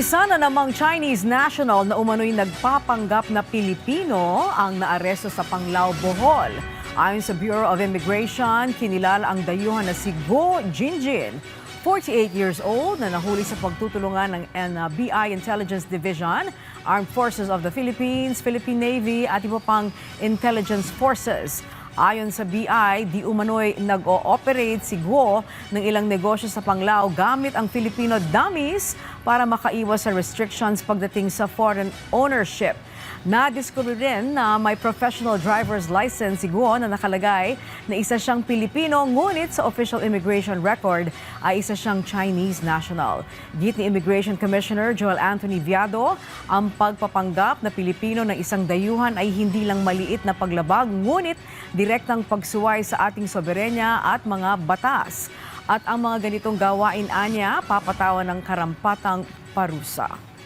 Isa na namang Chinese national na umano'y nagpapanggap na Pilipino ang naaresto sa Panglao, Bohol. Ayon sa Bureau of Immigration, kinilala ang dayuhan na si Guo Jinjin, 48 years old, na nahuli sa pagtutulungan ng NBI Intelligence Division, Armed Forces of the Philippines, Philippine Navy at iba pang intelligence forces. Ayon sa BI, di umano'y nag-ooperate si Guo ng ilang negosyo sa Panglao gamit ang Filipino dummies para makaiwas sa restrictions pagdating sa foreign ownership. Nadiskubre rin na may professional driver's license si Guo na nakalagay na isa siyang Pilipino, ngunit sa official immigration record ay isa siyang Chinese national. Git ni Immigration Commissioner Joel Anthony Viado, ang pagpapanggap na Pilipino ng isang dayuhan ay hindi lang maliit na paglabag, ngunit direktang pagsuway sa ating soberenya at mga batas. At ang mga ganitong gawain anya, papatawan ng karampatang parusa.